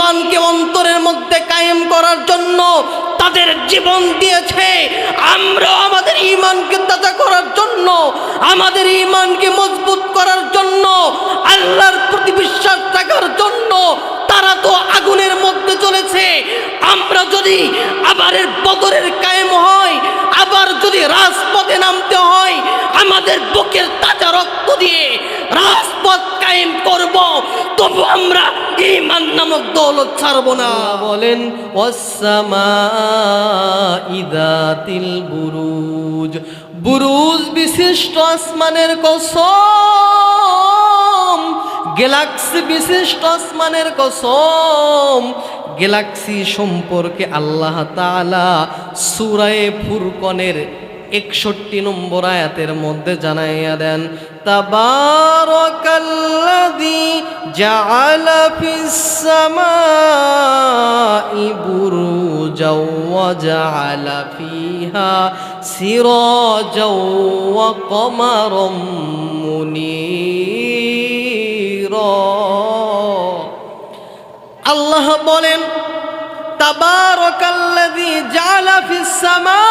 ঈমানকে অন্তরের মধ্যে কায়েম করার জন্য তাদের জীবন দিয়েছে। আমরাও আমাদের ঈমানকে তাজা করার জন্য, আমাদের ঈমানকে মজবুত করার জন্য, আল্লাহর প্রতি বিশ্বাস রাখার জন্য তারা তো আগুনের মধ্যে চলেছে। আমরা যদি আবার বদরের কায়েম হয়, আবার যদি রাজপথে নামতে হয়, আমাদের বুকের তাজা রক্ত দিয়ে রাজপথ কায়েম করব, তবু আমরা ঈমান নামক দৌলত ছাড়ব না। বলেন ওয়াসসামাই যাতিল বুরুজ, বুরুজ বিশিষ্ট আসমানের কসম, গ্যালাক্সি বিশিষ্ট আসমানের কসম। গ্যালাক্সি সম্পর্কে আল্লাহ তাআলা সূরা ফুরকানের 61 নম্বর আয়াতের মধ্যে জানাইয়া দেন, তাবারাকাল্লাযী জাআলা ফিস সামাই বুরুজাও ওয়া জাআলা ফিহা সিরাজাও ওয়া কমারাম মুনীরা। আল্লাহ বলেন, তাবারাকাল্লাযী জাআলা ফিস সামা,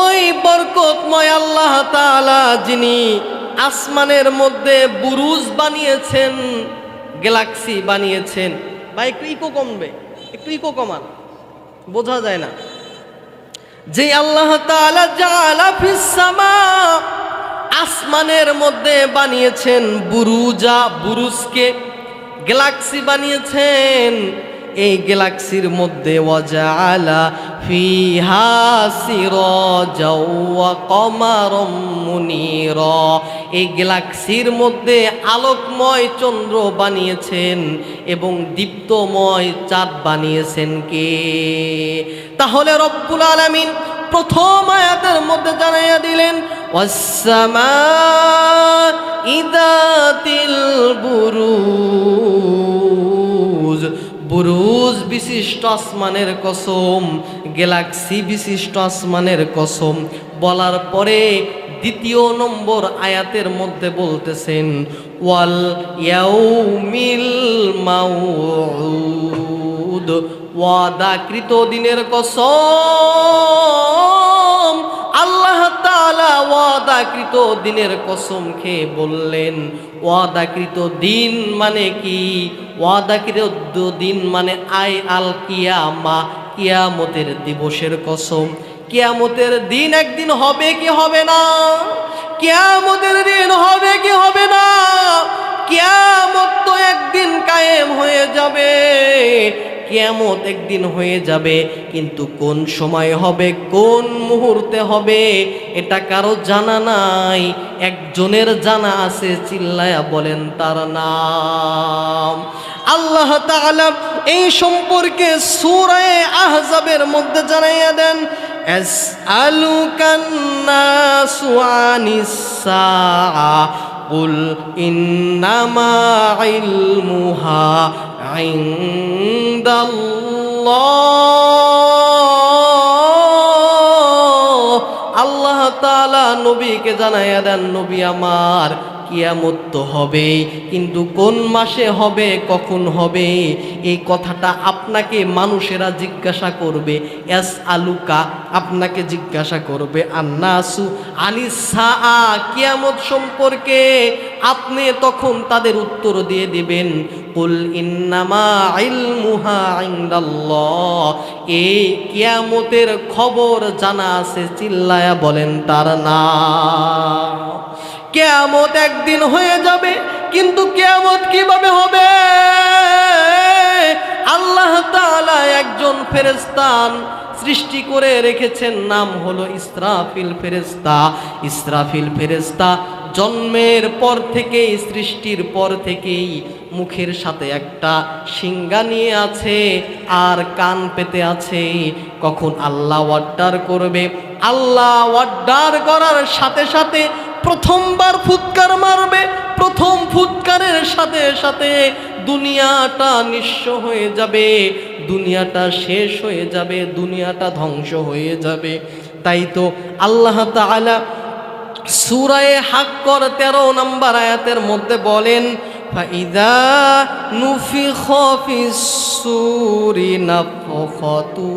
ওই বরকতময় আল্লাহ তাআলা যিনি আসমানের মধ্যে বুরুজ বানিয়েছেন, গ্যালাক্সি বানিয়েছেন। ভাই একটু ইকো কমবে, একটু ইকো কমান, বোঝা যায় না। যে আল্লাহ তাআলা জাআলা ফিস সামা, আসমানের মধ্যে বানিয়েছেন বুরুজা, বুরুজকে গ্যালাক্সি বানিয়েছেন। এই গ্যালাক্সির মধ্যে ওয়াজাআলা ফিহা সিরাজাও ওয়া কমারাম মুনীরা, এই গ্যালাক্সির মধ্যে আলোকময় চন্দ্র বানিয়েছেন এবং দীপ্তময় চাঁদ বানিয়েছেন কে? তাহলে রব্বুল আলামিন প্রথম আয়াতের মধ্যে জানাইয়া দিলেন, ওয়াসসামাই যাতিল বুরুজ, বুরুজ বিশিষ্ট আসমানের কসম, গ্যালাক্সি বিশিষ্ট আসমানের কসম। বলার পরে দ্বিতীয় নম্বর আয়াতের মধ্যে বলতেছেন, ওয়াল ইয়াউমিল মাউউদ, ওয়াদাকৃত দিনের কসম। আল্লাহ তাআলা ওয়াদাকৃত দিনের কসম খেয়ে বললেন, ওয়াদাকৃত দিন মানে কি? ওয়াদাকৃত দিন মানে আল কিয়ামা, কিয়ামতের দিবসের কসম। কিয়ামতের দিন একদিন হবে কি হবে না? কিয়ামতের দিন হবে কি হবে না? কিয়ামত তো একদিন কায়েম হয়ে যাবে, কিয়ামত একদিন হয়ে যাবে, কিন্তু কোন সময় হবে, কোন মুহূর্তে হবে এটা কারো জানা নাই। একজনের জানা আছে, চিল্লায়া বলেন তার নাম। আল্লাহ তাআলা এই সম্পর্কে সূরা আহজাবের মধ্যে জানাইয়া দেন, আসআলুকান নাসু আনিস সাআ কুল ইন্নামা ইলমুহা ইনদাল্লাহ। আল্লাহ তাআলা নবীকে জানাইয়া দেন, নবী আমার, কিয়ামত তো হবে, কিন্তু কোন মাসে হবে, কখন হবে, এই কথাটা আপনাকে মানুষেরা জিজ্ঞাসা করবে। আসআলুকা, আপনাকে জিজ্ঞাসা করবে, আন্নাসু আনিস সাআ, কিয়ামত সম্পর্কে। আপনি তখন তাদের উত্তর দিয়ে দিবেন, কুল ইন্নামা ইলমুহা ইনদাল্লাহ, এই কিয়ামতের খবর জানা আছে, চিল্লায়া বলেন তার নাম। কিয়ামত একদিন হয়ে যাবে, কিন্তু কিয়ামত কিভাবে হবে? আল্লাহ তাআলা একজন ফেরেশতা সৃষ্টি করে রেখেছেন, নাম হলো ইসরাফিল ফেরেশতা। ইসরাফিল ফেরেশতা জন্মের পর থেকেই, সৃষ্টির পর থেকেই মুখের সাথে একটা শিঙ্গা নিয়ে আছে আর কান পেতে আছে। কখন আল্লাহ অর্ডার করবে, আল্লাহ অর্ডার করার সাথে সাথে প্রথমবার ফুৎকার মারবে। প্রথম ফুৎকারের সাথে সাথে দুনিয়াটা নিঃস্ব হয়ে যাবে, দুনিয়াটা শেষ হয়ে যাবে, দুনিয়াটা ধ্বংস হয়ে যাবে। তাই তো আল্লাহ তাআলা সূরা হাক্কর 13 নম্বর আয়াতের মধ্যে বলেন, ফাইদা নুফিখা ফিস-সূরি নাফখাতু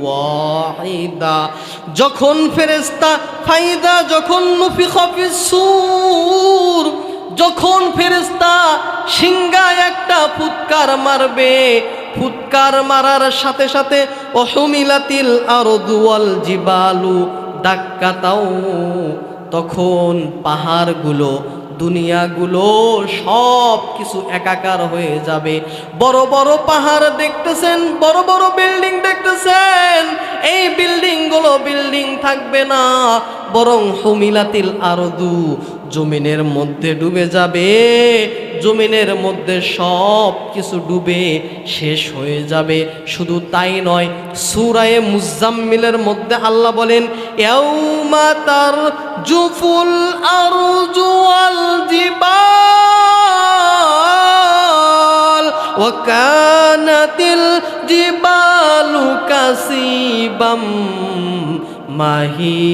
ওয়াহিদা, যখন ফেরেশতা ফাইদা যখন নুফিখা ফিস-সূর, যখন ফেরেশতা সিংহায় একটা ফুৎকার মারবে, ফুৎকার মারার সাথে সাথে অহুমিলাতিল আরদু ওয়াল জিবালু দাক্কাতাও, তখন পাহাড়গুলো দুনিয়াগুলো সব কিছু একাকার হয়ে যাবে। বড় বড় পাহাড় দেখতেছেন, বড় বড় বিল্ডিং দেখতেছেন, এই বিল্ডিংগুলো বিল্ডিং থাকবে না, বরং হুমিলাতিল আরদু জমিনের মধ্যে ডুবে যাবে, জমিনের মধ্যে সব কিছু ডুবে শেষ হয়ে যাবে। শুধু তাই নয়, সূরায়ে মুজাম্মিলের মধ্যে আল্লাহ বলেন ইয়াউমা তারজুফুল আরজু ওয়াল জিবাল ওয়া কানাতিল জিবালু কাসিবাম মাহিলা।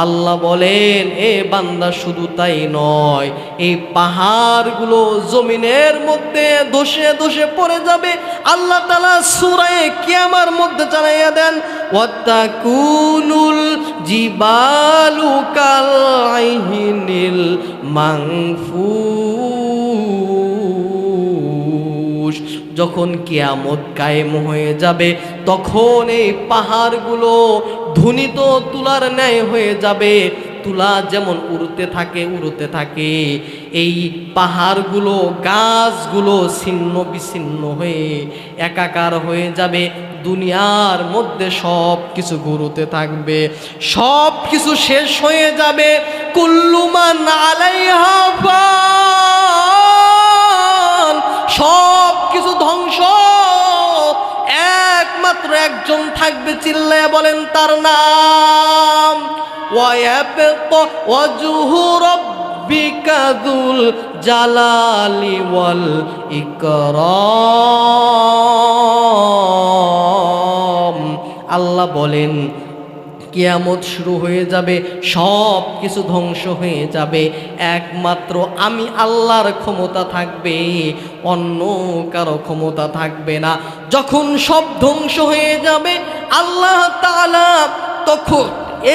আল্লাহ বলেন এ বান্দা শুধু তাই নয়, এই পাহাড়গুলো জমিনের মধ্যে ধসে ধসে পড়ে যাবে। আল্লাহ তাআলা সূরা কিয়ামার মধ্যে জানাইয়া দেন ওয়াতাকুনুল জিবালু কাল আইহিনিল মানফুশ, যখন কিয়ামত কায়েম হয়ে যাবে তখন এই পাহাড়গুলো ধুনিত তুলার ন্যায় হয়ে যাবে। তুলা যেমন উড়তে থাকে উড়তে থাকে, এই পাহাড়গুলো গাছগুলো ছিন্ন বিচ্ছিন্ন হয়ে একাকার হয়ে যাবে। দুনিয়ার মধ্যে সব কিছু ঘুরতে থাকবে, সব কিছু শেষ হয়ে যাবে। কুল্লু মান আলাইহা ফান, সব কিছু ধ্বংস, একমাত্র একজন থাকবে, চিল্লায়া বলেন তার নাম ওয়ায়াবকা ওয়াজহু রাব্বিকা যুল জালালি ওয়াল ইকরাম। আল্লাহ বলেন কিয়ামত শুরু হয়ে যাবে, সব কিছু ধ্বংস হয়ে যাবে, একমাত্র আমি আল্লাহর ক্ষমতা থাকবে, অন্য কারো ক্ষমতা থাকবে না। যখন সব ধ্বংস হয়ে যাবে আল্লাহ তাআলা তখন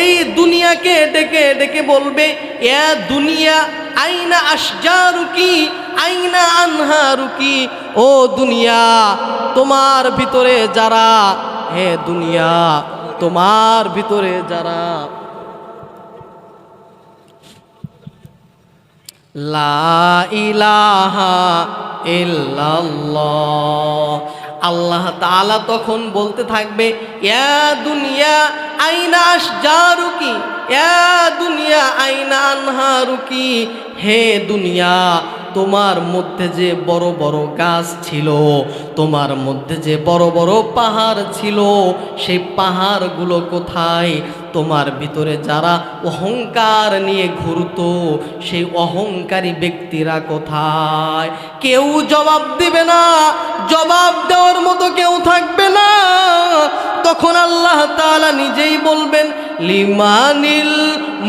এই দুনিয়াকে ডেকে ডেকে বলবে ইয়া দুনিয়া আইনা আশজারুকি আইনা আনহারুকি, ও দুনিয়া তোমার ভিতরে যারা, হে দুনিয়া তোমার ভিতরে যারা লা ইলাহা ইল্লাল্লাহ, আল্লাহ তাআলা তখন বলতে থাকবে ইয়া দুনিয়া আইনা আশজারুকি ইয়া দুনিয়া আইনা আনহারুকি, হে দুনিয়া তোমার মধ্যে যে বড় বড় গাছ ছিল, তোমার মধ্যে যে বড় বড় পাহাড় ছিল, সেই পাহাড়গুলো কোথায়? তোমার ভিতরে যারা অহংকার নিয়ে ঘুরতো সেই অহংকারী ব্যক্তিরা কোথায়? কেউ জবাব দিবে না, জবাব দেওয়ার মতো কেউ থাকবে না। তখন আল্লাহ তাআলা নিজেই বলবেন লিমানিল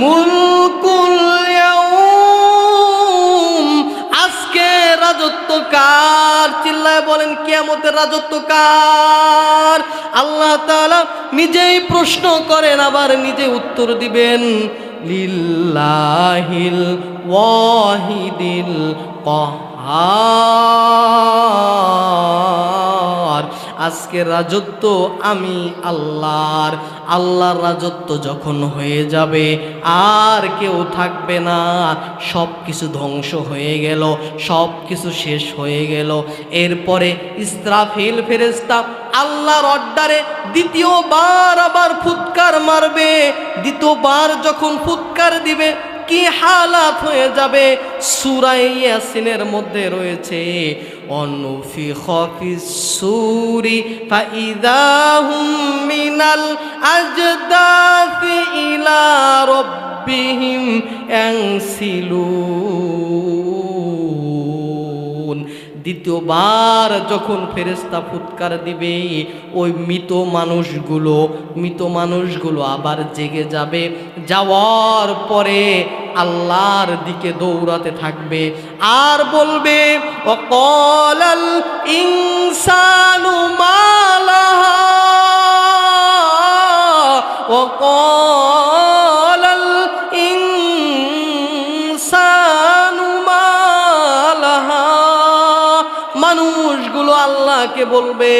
মুলকুল ইয়াউম, আজকে রাজত্ব কার? চিল্লায় বলেন কিয়ামতের রাজত্ব কার? আল্লাহ তাআলা নিজেই প্রশ্ন করেন, আবার নিজে উত্তর দিবেন লিল্লাহিল ওয়াহিদিল কাহ্হার। আজকের রাজত্ব আমি আল্লাহর। আল্লাহর রাজত্ব যখন হয়ে যাবে আর কেউ থাকবে না, সব কিছু ধ্বংস হয়ে গেল, সব কিছু শেষ হয়ে গেল। এরপরে ইসরাফিল ফেরেশতা আল্লাহর অর্ডারে দ্বিতীয়বার আবার ফুৎকার মারবে। দ্বিতীয়বার যখন ফুৎকার দিবে কি হালাত হয়ে যাবে? সূরা ইয়াসিনের মধ্যে রয়েছে অনুফিখা ফিস-সূরি ফাইযা হুম মিনাল আজদাসি ইলা রাব্বিহিম ইয়ানসিলুন। দ্বিতীয়বার যখন ফেরেশতা ফুৎকার দিবে, ওই মৃত মানুষগুলো আবার জেগে যাবে। যাওয়ার পরে আল্লাহর দিকে দৌড়াতে থাকবে আর বলবে, ওয়াকালাল ইনসানু মা লাহা ওয়াকালাল ইনসানু মা লাহা। মানুষগুলো আল্লাহকে বলবে,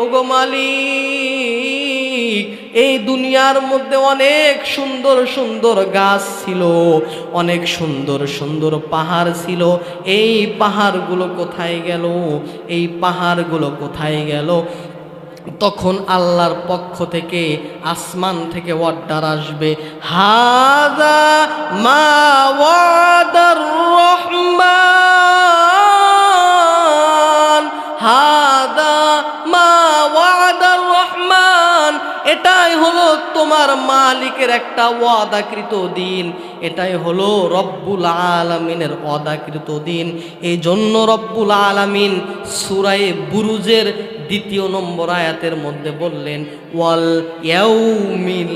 ওগো মালিক, এই দুনিয়ার মধ্যে অনেক সুন্দর সুন্দর গাছ ছিল, অনেক সুন্দর সুন্দর পাহাড় ছিল, এই পাহাড়গুলো কোথায় গেল? এই পাহাড়গুলো কোথায় গেল? তখন আল্লাহর পক্ষ থেকে, আসমান থেকে অর্ডার আসবে, হাযা মা ওয়াদার রহমান, হাযা মা ওয়াদার রহমান। এটাই হলো তোমার মালিকের একটা ওয়াদাকৃত দিন, এটাই হলো রব্বুল আলামিনের ওয়াদাকৃত দিন। এই জন্য রব্বুল আলামিন সূরা বুরুজের 2 নম্বর আয়াতের মধ্যে বললেন, ওয়াল ইয়াউমিল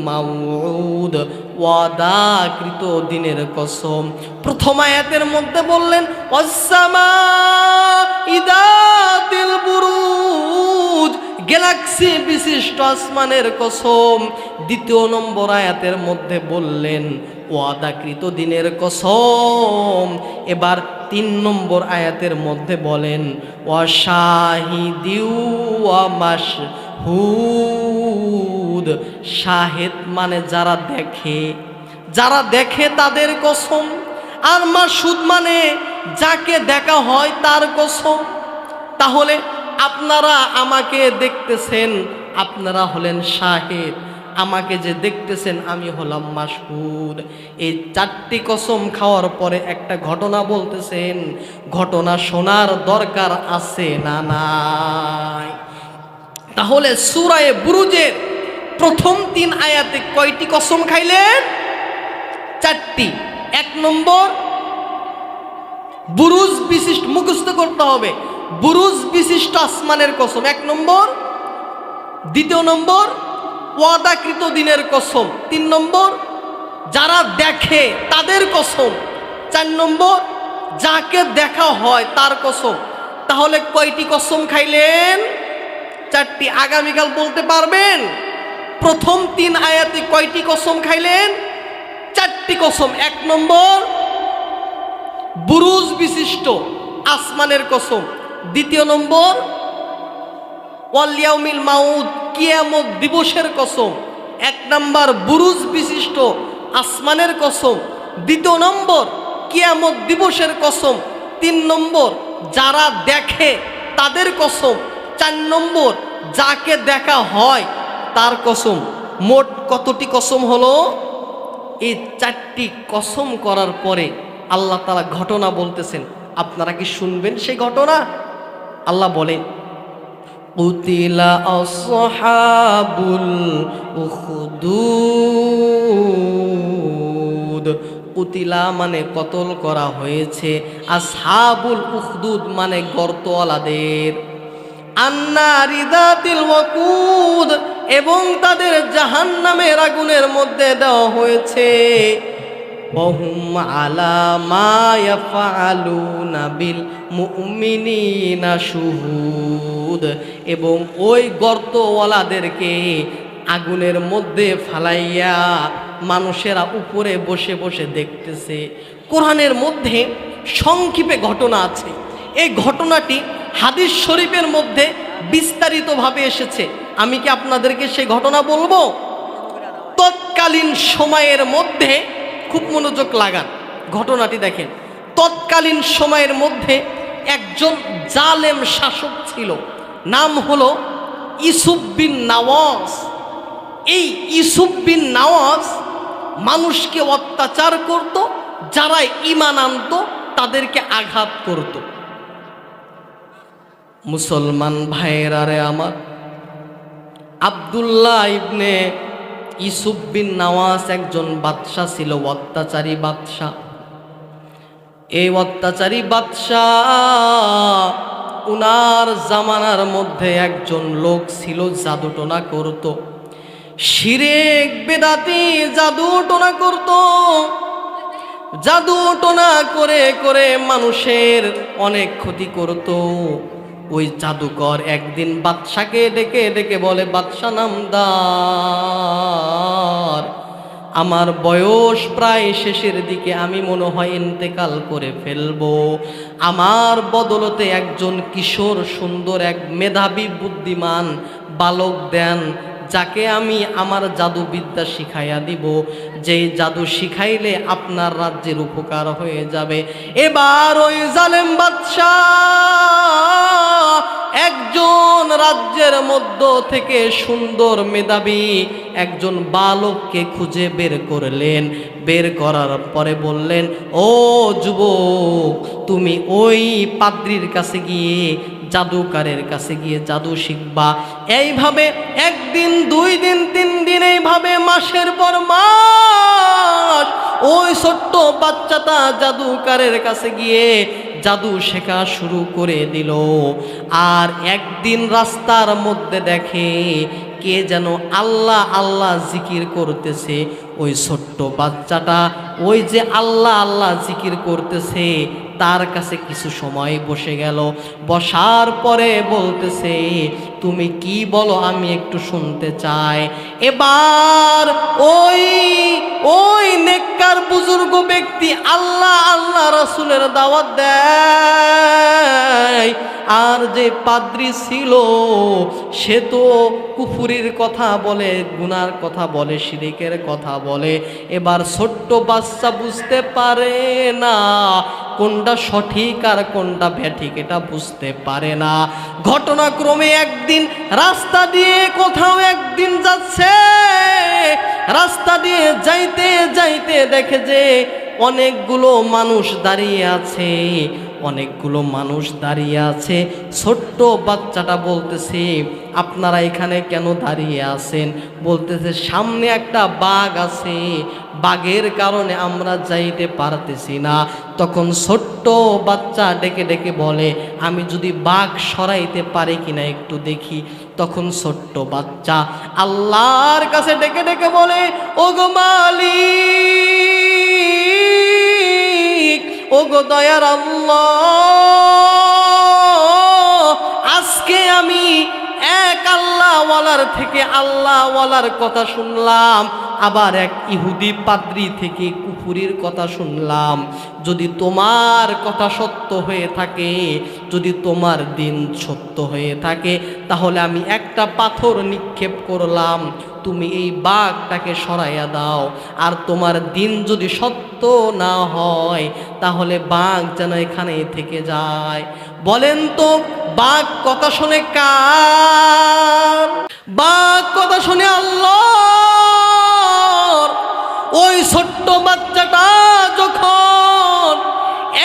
মাউউদ, ওয়াদাকৃত দিনের কসম। প্রথম আয়াতের মধ্যে বললেন, ওয়াস-সামাঈ যাতিল বুরুজ, গ্যালাক্সি বিশিষ্ট আসমানের কসম। 2 নম্বর আয়াতের মধ্যে বললেন, ওয়াদাকৃত দিনের কসম। এবার 3 নম্বর আয়াতের মধ্যে বলেন, ওয়াশাহিদিউ ওয়া মাশহুদ, শাহেদ মানে যারা দেখে তাদের কসম, আর মাশহুদ মানে যাকে দেখা হয় তার কসম। তাহলে আপনারা আমাকে দেখতেছেন, আপনারা হলেন শাহেদ, আমাকে যে দেখতেছেন আমি হলাম মাশহুদ। এই 4টি কসম খাওয়ার পরে একটা ঘটনা বলতেছেন, ঘটনা শোনার দরকার আছে না নাই? তাহলে সূরা বুরুজের প্রথম 3 আয়াতে কয়টি কসম খাইলেন? 4টি। 1 নম্বর বুরুজ বিশিষ্ট, মুখস্থ করতে হবে, বুরুজ বিশিষ্ট আসমানের কসম 1 নম্বর। 2 নম্বর ওয়াদাকৃত দিনের কসম। 3 নম্বর যারা দেখে তাদের কসম। 4 নম্বর যাকে দেখা হয় তার কসম। তাহলে কয়টি কসম খাইলেন? 4টি। আগামীকাল বলতে পারবেন প্রথম 3 আয়াতে কয়টি কসম খাইলেন? 4টি কসম। 1 নম্বর বুরুজ বিশিষ্ট আসমানের কসম। 2 নম্বর ওয়াল ইয়াউমিল মাউদ, কিয়ামত দিবসের কসম। 1 নম্বর বুরুজ বিশিষ্ট আসমানের কসম। 2 নম্বর কিয়ামত দিবসের কসম। 3 নম্বর যারা দেখে তাদের কসম। 4 নম্বর যাকে দেখা হয় তার কসম। মোট কতটি কসম হলো? এই 4টি কসম করার পরে আল্লাহ তাআলা ঘটনা বলতেছেন, আপনারা কি শুনবেন সেই ঘটনা? আল্লাহ বলেন, কুতিলা আসহাবুল উখদুদ, কুতিলা মানে কতল করা হয়েছে, আসহাবুল উখদুদ মানে গর্তওয়ালাদের, আন্নারি যাতিল ওয়াকুদ, এবং তাদের জাহান্নামের আগুনের মধ্যে দেওয়া হয়েছে, ওয়াহুম আলা মা ইয়াফআলুনা বিল মুমিনিনা শুহুদ, এবং ওই গর্তওয়ালাদেরকে আগুনের মধ্যে ফালাইয়া মানুষেরা উপরে বসে বসে দেখতেছে। কোরআনের মধ্যে সংক্ষেপে ঘটনা আছে, এই ঘটনাটি হাদিস শরীফের মধ্যে বিস্তারিতভাবে এসেছে। আমি কি আপনাদেরকে সেই ঘটনা বলবো? তৎকালীন সময়ের মধ্যে খুব মনোযোগ লাগান, ঘটনাটি দেখেন। তৎকালীন সময়ের মধ্যে একজন জালেম শাসক ছিল, নাম হলো ইউসুফ বিন নওয়াজ। এই ইউসুফ বিন নওয়াজ মানুষকে অত্যাচার করত, যারা ঈমান আনত তাদেরকে আঘাত করত। মুসলমান ভাইয়েরা রে আমার, আব্দুল্লাহ ইবনে ইউসুফ বিন নওয়াজ একজন বাদশা ছিল, অত্যাচারী বাদশা। এই অত্যাচারী বাদশাহ, উনার জামানার মধ্যে একজন লোক ছিল জাদুটোনা করত, শিরক বেদাতি জাদুটোনা করত। জাদুটোনা করে করে মানুষের অনেক ক্ষতি করত। ওই জাদুকর একদিন বাদশাকে ডেকে ডেকে বলে, বাদশা নামদার, আমার বয়স প্রায় শেষের দিকে, আমি মনে হয় ইন্তেকাল করে ফেলবো। আমার বদলতে একজন কিশোর সুন্দর এক মেধাবী বুদ্ধিমান বালক দেন, যাকে আমি আমার জাদুবিদ্যা শিখাইয়া দিব, যেই জাদু শিখাইলে আপনার রাজ্যের উপকার হয়ে যাবে। এবার ওই জালেম বাদশাহ একজন রাজ্যের মধ্য থেকে সুন্দর মেধাবী একজন বালককে খুঁজে বের করলেন। বের করার পরে বললেন, ও যুবক, তুমি ওই পাদ্রীর কাছে গিয়ে, জাদুকারের কাছে গিয়ে জাদু শিখবা। এইভাবে একদিন, 2 দিন, 3 দিন, এইভাবে মাসের পর মাস ওই ছোট্ট বাচ্চাটা জাদুকারের কাছে গিয়ে জাদু শেখা শুরু করে দিল। আর একদিন রাস্তার মধ্যে দেখে কে যেন আল্লাহ আল্লাহ জিকির করতেছে। ওই ছোট্ট বাচ্চাটা ওই যে আল্লাহ আল্লাহ জিকির করতেছে তার কাছে কিছু সময় বসে গেল। বসার পরে বলতেছে, তুমি কি বলো, আমি একটু শুনতে চাই। এবার ওই ওই নেককার বুজুর্গ ব্যক্তি আল্লাহ আল্লাহ রাসূলের দাওয়াত দেয়। আর যে পাদ্রী ছিল সে তো কুফুরির কথা বলে, গুনার কথা বলে, শিরকের কথা বলে। এবার ছোট্ট বাচ্চা বুঝতে পারে না কোনটা সঠিক আর কোনটা ব্যাঠিক, এটা বুঝতে পারে না। ঘটনাক্রমে একদিন রাস্তা দিয়ে কোথাও একদিন যাচ্ছে, রাস্তা দিয়ে যাইতে যাইতে দেখে যে অনেকগুলো মানুষ দাঁড়িয়ে আছে, অনেকগুলো মানুষ দাঁড়িয়ে আছে। ছোট্ট বাচ্চাটা বলতেছে, আপনারা এখানে কেন দাঁড়িয়ে আছেন? বলতেছে, সামনে একটা বাঘ আছে, বাঘের কারণে আমরা যাইতে পারতেছি না। তখন ছোট্ট বাচ্চা ডেকে ডেকে বলে, আমি যদি বাঘ সরাইতে পারি কিনা একটু দেখি। তখন ছোট্ট বাচ্চা আল্লাহর কাছে ডেকে ডেকে বলে, ওগো মালিক, ওগো দয়ার আল্লাহ, আজকে আমি এক আল্লাহওয়ালার থেকে আল্লাহওয়ালার কথা শুনলাম, আবার এক ইহুদি পাদ্রী থেকে কুফুরির কথা শুনলাম। যদি তোমার কথা সত্য হয়ে থাকে, যদি তোমার দিন সত্য হয়ে থাকে, তাহলে আমি একটা পাথর নিক্ষেপ করলাম, তুমি এই বাঘটাকে সরাইয়া দাও। আর তোমার দিন যদি সত্য না হয়, তাহলে বাঘ যেন এখানেই থেকে যায়। বলেন তো, বাঘ কথা শুনে কার? বাঘ কথা শুনে আল্লাহর। ওই ছোট্ট বাচ্চাটা যখন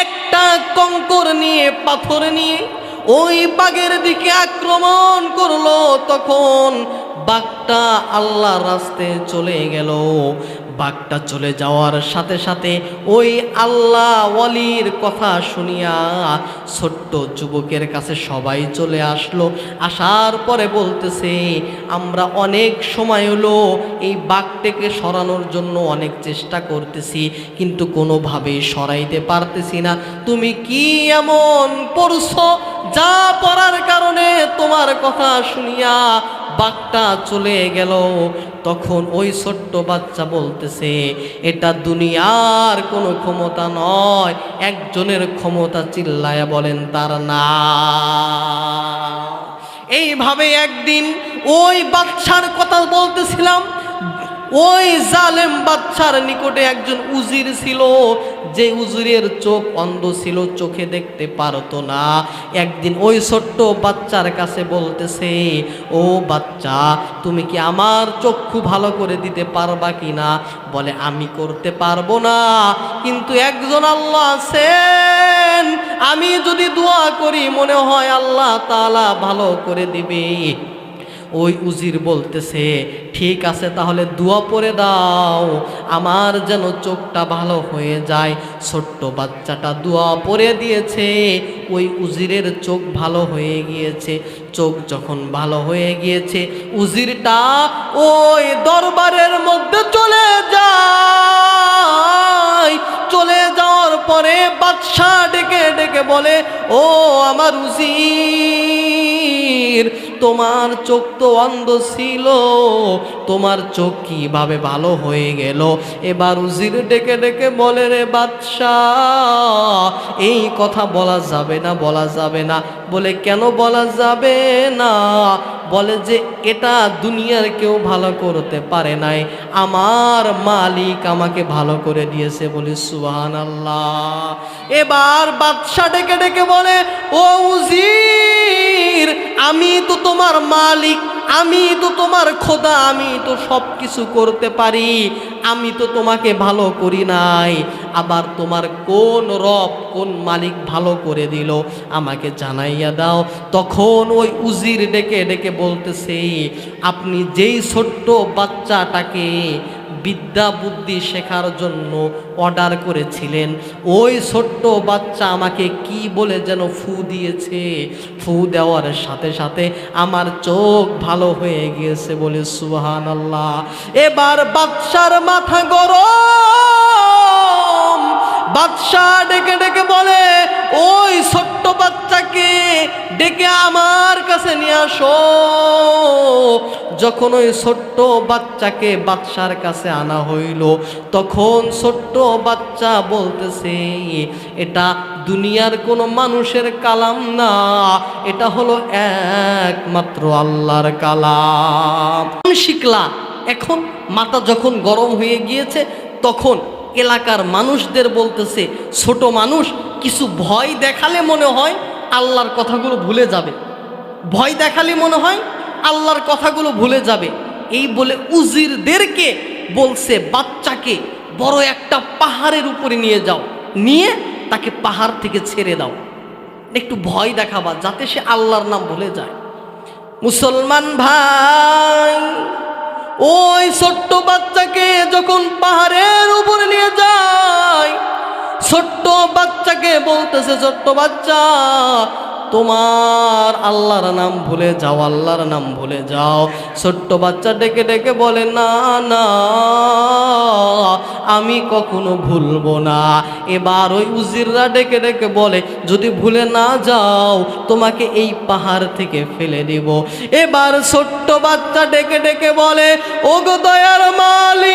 একটা কঙ্কর নিয়ে, পাথর নিয়ে ওই বাঘের দিকে আক্রমণ করলো, তখন বাঘটা আল্লাহর রাস্তায় চলে গেল। বাঘটা চলে যাওয়ার সাথে সাথে ওই আল্লাহ ওয়ালির কথা শুনিয়া ছোট্ট যুবকের কাছে সবাই চলে আসলো। আসার পরে বলতেছে, আমরা অনেক সময় হলো এই বাঘটাকে সরানোর জন্য অনেক চেষ্টা করতেছি, কিন্তু কোনোভাবেই সরাইতে পারতেছি না। তুমি কি এমন পড়ছো যা পড়ার কারণে তোমার কথা শুনিয়া বাঘটা চলে গেল? তখন ওই ছোট্ট বাচ্চা বলতেছে, এটা দুনিয়ার কোনো ক্ষমতা নয়, একজনের ক্ষমতা, চিল্লায়া বলেন তার নাম। এইভাবে একদিন ওই বাচ্চার কথা বলতেছিলাম, ওই জালেম বাচ্চার নিকটে একজন উজির ছিল, যে উজিরের চোখ অন্ধ ছিল, চোখে দেখতে পারতো না। একদিন ওই ছোট্ট বাচ্চার কাছে বলতেছে, ও বাচ্চা, তুমি কি আমার চক্ষু ভালো করে দিতে পারবা কি না? বলে, আমি করতে পারবো না, কিন্তু একজন আল্লাহ আছেন, আমি যদি দোয়া করি মনে হয় আল্লাহ তাআলা ভালো করে দিবে। ওই উজির বলতেছে, ঠিক আছে তাহলে দোয়া পড়ে দাও আমার যেন চোখটা ভালো হয়ে যায়। ছোট্ট বাচ্চাটা দোয়া পড়ে দিয়েছে, ওই উজিরের চোখ ভালো হয়ে গিয়েছে। চোখ যখন ভালো হয়ে গিয়েছে, উজিরটা ওই দরবারের মধ্যে চলে যায়। চলে যাওয়ার পরে বাদশাহ ডেকে ডেকে বলে, ও আমার উজির, তোমার চোখ তো অন্ধ ছিল, তোমার চোখ কিভাবে ভালো হয়ে গেল? এবার উজির ডেকে ডেকে বলে, রে বাদশাহ, এই কথা বলা যাবে না, বলা যাবে না। বলে কেন বলা যাবে না? বলে যে এটা দুনিয়ার কেউ ভালো করতে পারে নাই, আমার মালিক আমাকে ভালো করে দিয়েছে। বলি সুবহানাল্লাহ। এবার বাদশা ডেকে ডেকে বলে, ও উজির, আমি তো তোমার মালিক, আমি তো তোমার খোদা, আমি তো সব কিছু করতে পারি, আমি তো তোমাকে ভালো করি নাই। আবার তোমার কোন রব, কোন মালিক ভালো করে দিল আমাকে জানাইয়া দাও। তখন ওই উজির ডেকে ডেকে বলতেছে, আপনি যেই ছোট্ট বাচ্চাটাকে বিদ্যা বুদ্ধি শেখার জন্য অর্ডার করেছিলেন, ওই ছোট্ট বাচ্চা আমাকে কি বলে যেন ফু দিয়েছে, ফু দেওয়ার সাথে সাথে আমার চোখ ভালো হয়ে গিয়েছে। বলে সুবহানাল্লাহ। এবার বাদশার মাথা গরম, বাদশা ডেকে ডেকে বলে, ওই ছোট্ট বাচ্চাকে ডেকে আমার কাছে নিয়ে আসো। যখন ওই ছোট্ট বাচ্চাকে বাদশার কাছে আনা হইল, তখন ছোট্ট বাচ্চা বলতেছে, এটা দুনিয়ার কোনো মানুষের কালাম না, এটা হলো একমাত্র আল্লাহর কালাম। শিখলা। এখন মাথা যখন গরম হয়ে গিয়েছে, তখন এলাকার মানুষদের বলতেছে, ছোট মানুষ, কিছু ভয় দেখালে মনে হয় আল্লাহর কথাগুলো ভুলে যাবে, ভয় দেখালে মনে হয় আল্লাহর কথাগুলো ভুলে যাবে। এই বলে উজিরদেরকে বলছে, বাচ্চাকে বড় একটা পাহাড়ের উপরে নিয়ে যাও, নিয়ে তাকে পাহাড় থেকে ছেড়ে দাও, একটু ভয় দেখাবা যাতে সে আল্লাহর নাম ভুলে যায়। মুসলমান ভাই, ওই ছোট্ট বাচ্চাকে যখন পাহাড়ের উপরে নিয়ে যায়, ছোট্ট বাচ্চাকে বলতেছে, ছোট্ট বাচ্চা, তোমার আল্লাহর নাম ভুলে যাও, আল্লাহর নাম ভুলে যাও। ছোট্ট বাচ্চা ডেকে ডেকে বলে, না না, আমি কখনো ভুলবো না। এবার ওই উজিররা ডেকে ডেকে বলে, যদি ভুলে না যাও তোমাকে এই পাহাড় থেকে ফেলে দিব। এবার ছোট্ট বাচ্চা ডেকে ডেকে বলে, ওগো দয়ার মালিক,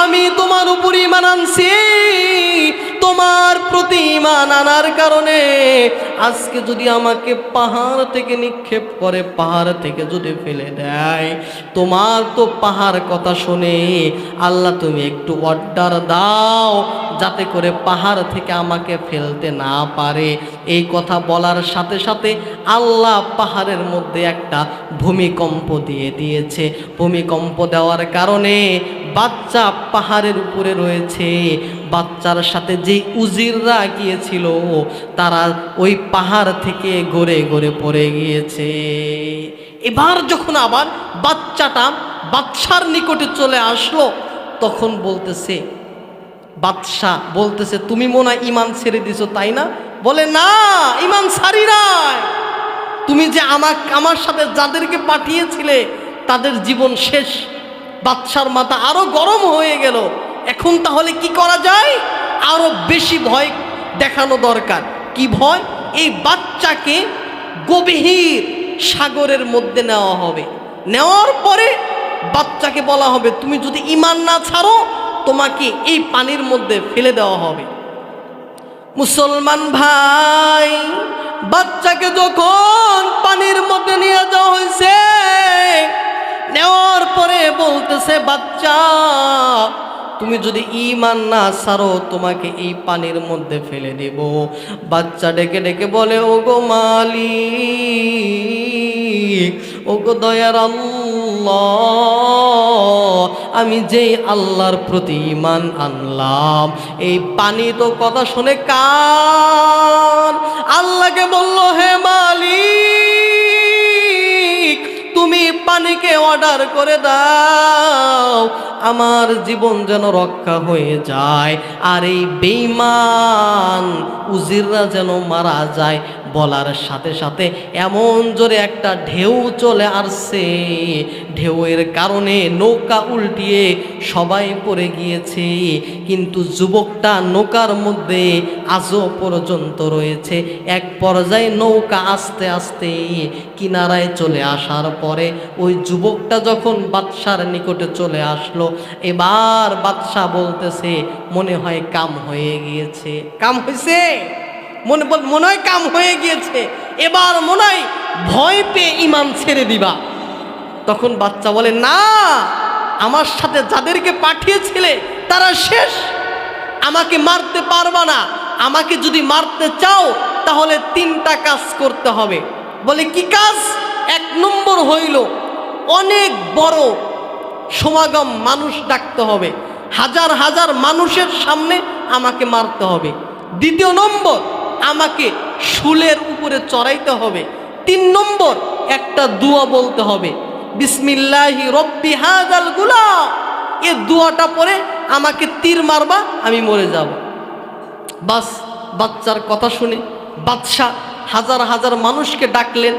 আমি তোমার উপর ঈমান আনছি, তোমার প্রতি ঈমান আনার কারণে আজকে যদি আমাকে পাহাড় থেকে নিক্ষেপ করে, পাহাড় থেকে যদি ফেলে দেয়, তোমার তো পাহাড় কথা শুনে আল্লাহ তুমি একটু অর্ডার দাও যাতে করে পাহাড় থেকে আমাকে ফেলতে না পারে। এই কথা বলার সাথে সাথে আল্লাহ পাহাড়ের মধ্যে একটা ভূমিকম্প দিয়ে দিয়েছে। ভূমিকম্প দেওয়ার কারণে বাচ্চা পাহাড়ের উপরে রয়েছে, বাচ্চার সাথে যেই উজিররা গিয়েছিল তারা ওই পাহাড় থেকে গড়ে গড়ে পড়ে গিয়েছে। এবার যখন আবার বাচ্চাটা বাদশার নিকটে চলে আসলো, তখন বলতেছে, বাদশা বলতেছে, তুমি মনে হয় ঈমান ছেড়ে দিছো তাই না? বলে, না, ঈমান ছাড়ি নাই, তুমি যে আমার সাথে যাদেরকে পাঠিয়েছিলে তাদের জীবন শেষ। বাদশার মাথা আরো গরম হয়ে গেল। এখন তাহলে কি করা যায়? আরো বেশি ভয় দেখানো দরকার। কি ভয়? এই বাচ্চাকে গভীর সাগরের মধ্যে নেওয়া হবে, নেওয়ার পরে বাচ্চাকে বলা হবে, তুমি যদি ঈমান না ছাড়ো তোমাকে এই পানির মধ্যে ফেলে দেওয়া হবে। মুসলমান ভাই, বাচ্চাকে যখন পানির মধ্যে নিয়ে যাওয়া হয়েছে, নেওয়ার পরে বলতেছে, বাচ্চা তুমি যদি ঈমান না ছাড়ো তোমাকে এই পানির মধ্যে ফেলে দেব। বাচ্চা ডেকে ডেকে বলে, ওগো মালিক, ওগো দয়ার আল্লাহ, আমি যেই আল্লাহর প্রতি ঈমান আনলাম, এই পানি তো কথা শুনে কার? আল্লাহকে বলল, হে মালিক, তুমি পানিকে অর্ডার করে দাও, আমার জীবন যেন রক্ষা হয়ে যায়, আর এই বেঈমান উজিররা যেন মারা যায়। বলার সাথে সাথে এমন জোরে একটা ঢেউ চলে আসছে, ঢেউয়ের কারণে নৌকা উল্টিয়ে সবাই পড়ে গিয়েছে, কিন্তু যুবকটা নৌকার মধ্যে আজও পর্যন্ত রয়েছে। এক পর্যায়ে নৌকা আস্তে আস্তে কিনারায় চলে আসার পরে ওই যুবকটা যখন বাদশার নিকটে চলে আসলো, এবার বাদশা বলতেছে মনে হয় কাম হয়ে গিয়েছে। কাম হয়েছে? মনে হয় কাম হয়ে গিয়েছে, এবার মনে হয় ভয় পেয়ে ইমান ছেড়ে দিবা। তখন বাচ্চা বলে না, আমার সাথে যাদেরকে পাঠিয়েছিলে তারা শেষ, আমাকে মারতে পারবা না। আমাকে যদি মারতে চাও তাহলে 3টা কাজ করতে হবে। বলে কি কাজ? 1 নম্বর হইল অনেক বড় সমাগম মানুষ ডাকতে হবে, হাজার হাজার মানুষের সামনে আমাকে মারতে হবে। 2 নম্বর আমাকে শুলের উপরে চড়াইতে হবে। 3 নম্বর একটা দোয়া বলতে হবে, বিসমিল্লাহি রব্বি হাযাল গুলাম। এই দোয়াটা পরে আমাকে তীর মারবা, আমি মরে যাব। বাস, বাচ্চার কথা শুনে বাদশাহ হাজার হাজার মানুষকে ডাকলেন,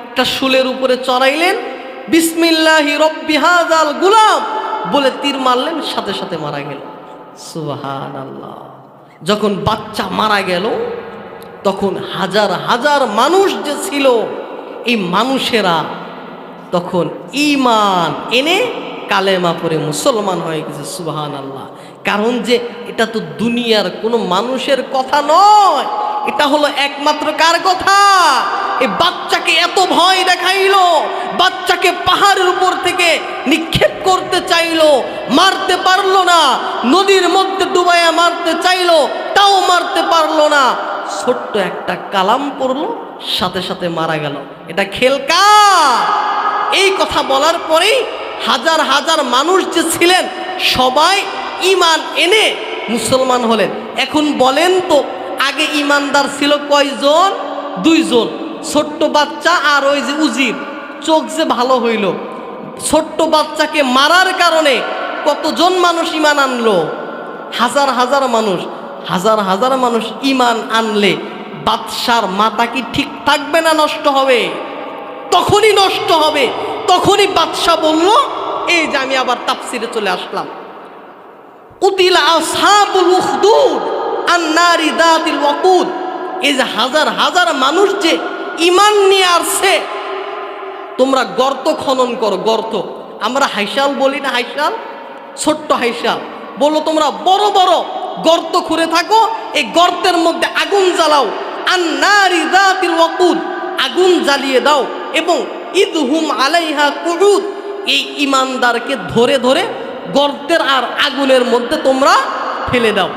একটা শুলের উপরে চড়াইলেন, বিসমিল্লাহি রব্বি হাযাল গুলাম বলে তীর মারলেন, সাথে সাথে মারা গেল। সুবহানাল্লাহ। যখন বাচ্চা মারা গেল তখন হাজার হাজার মানুষ যে ছিল, এই মানুষেরা তখন ঈমান এনে কালেমা পড়ে মুসলমান হয়ে গেছে। সুবহানাল্লাহ। কারণ যে এটা তো দুনিয়ার কোনো মানুষের কথা নয়, এটা হলো একমাত্র কার কথা? এই বাচ্চাকে এত ভয় দেখাইলো, বাচ্চাকে পাহাড়ের উপর থেকে নিক্ষেপ করতে চাইলো, মারতে পারলো না। নদীর মধ্যে ডুবাইয়া মারতে চাইলো, তাও মারতে পারলো না। ছোট্ট একটা কালাম পড়লো, সাথে সাথে মারা গেল। এটা খেল কার? এই কথা বলার পরেই হাজার হাজার মানুষ যে ছিলেন সবাই ঈমান এনে মুসলমান হলেন। এখন বলেন তো, আগে ঈমানদার ছিল কয়জন? 2 জন, ছোট্ট বাচ্চা আর ওই যে উজির। চোখ যে ভালো হইল, ছোট্ট বাচ্চাকে মারার কারণে কতজন মানুষ ঈমান আনলো? হাজার হাজার মানুষ। হাজার হাজার মানুষ ঈমান আনলে বাদশার মাথা কি ঠিক থাকবে না নষ্ট হবে? তখনই নষ্ট হবে। তখনই বাদশাহ বলল, এই যে আমি আবার তাফসিরে চলে আসলাম, উতিলা আসহাবুল উখদুদ আন-নারি দাতিল ওয়াকুদ। এই যে হাজার হাজার মানুষ যে ঈমান নিয়ে আসছে, তোমরা গর্ত খনন করো। গর্ত আমরা হাইশাল বলি না, হাইশাল, ছোট্ট হাইশাল। বললো তোমরা বড় বড় গর্ত খুঁড়ে থাকো, এই গর্তের মধ্যে আগুন জ্বালাও। আন-নারি দাতিল ওয়াকুদ, আগুন জ্বালিয়ে দাও। এবং ইদহুম আলাইহা কুউদ, এই ঈমানদারকে ধরে ধরে গর্তের আর আগুনের মধ্যে তোমরা ফেলে দাও।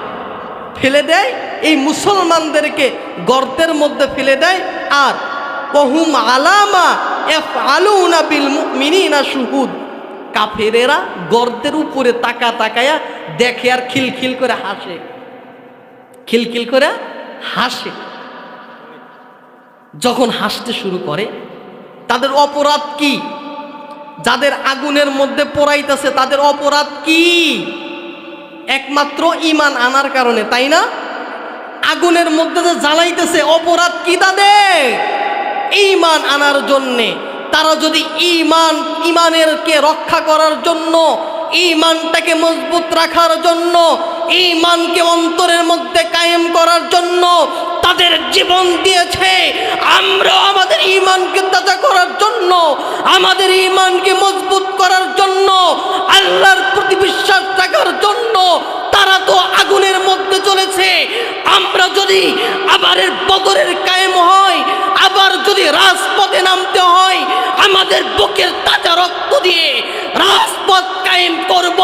ফেলে দেয়, এই মুসলমানদেরকে গর্তের মধ্যে ফেলে দেয়। আর ওহুম আলামা ইয়াফআলুনা বিল মুমিনিনা শুহুদ, কাফেরেরা গর্তের উপরে তাকায়া দেখে আর খিলখিল করে হাসে, খিলখিল করে হাসে। যখন হাসতে শুরু করে, তাদের অপরাধ কি? যাদের আগুনের মধ্যে পোড়াইতেছে তাদের অপরাধ কি? একমাত্র ঈমান আনার কারণে, তাই না? আগুনের মধ্যে যে জ্বালাইতেছে, অপরাধ কি তাদের? ঈমান আনার জন্যে। তারা যদি ঈমানেরকে রক্ষা করার জন্য, ঈমানটাকে মজবুত রাখার জন্য, ঈমানকে অন্তরের মধ্যে কায়েম করার জন্য তাদের জীবন দিয়েছে, আমরা আমাদের ঈমানকে তাজা করার জন্য, আমাদের ঈমানকে মজবুত করার জন্য, আল্লাহর প্রতি বিশ্বাস রাখার জন্য তারা তো আগুনের মধ্যে চলেছে। আমরা যদি আবার বদরের কায়েম হয়, আবার যদি রাজপথে নামতে হয়, আমাদের বুকের তাজা রক্ত দিয়ে রাজপথ কায়েম করব,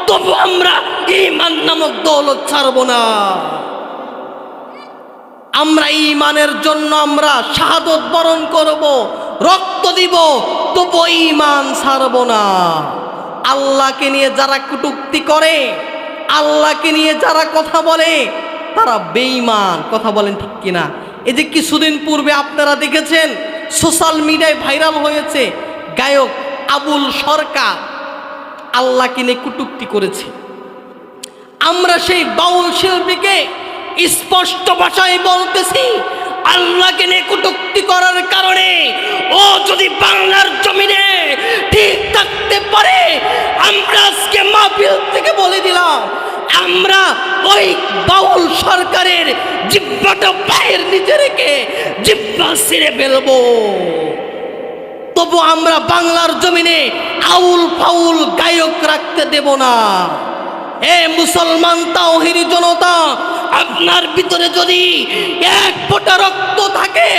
তবু আমরা ঈমান নামক দৌলত ছাড়ব না। আমরা ঈমানের জন্য আমরা শাহাদত বরণ করব, রক্ত দিব, তবু ঈমান ছাড়ব না। আল্লাহকে নিয়ে যারা কটূক্তি করে, আল্লাহকে নিয়ে যারা কথা বলে, তারা বেঈমান। কথা বলেন ঠিক কিনা? এই যে কিছুদিন পূর্বে আপনারা দেখেছেন সোশ্যাল মিডিয়ায় ভাইরাল হয়েছে, গায়ক আবুল সরকার আল্লাহকে নিয়ে কটূক্তি করেছে। আমরা সেই বাউল শিল্পীকে স্পষ্ট ভাষায় বলতেছি, আল্লাহকে নিয়ে কটূক্তি করার কারণে ও যদি বাংলার জমিনে ঠিক থাকতে পারে, আমরা আজকে মাহফিল থেকে বলে দিলাম, আমরা ওই বাউল সরকারের জিহ্বাটা পায়ের নিচে রেখে জিহ্বা ছিঁড়ে ফেলবো। তবু আমরা বাংলার জমিনে আউল ফাউল গায়ক রাখতে দেব না। এ মুসলমান তাওহীদি জনতা, আপনার ভিতরে যদি এক ফোঁটা রক্ত থাকে,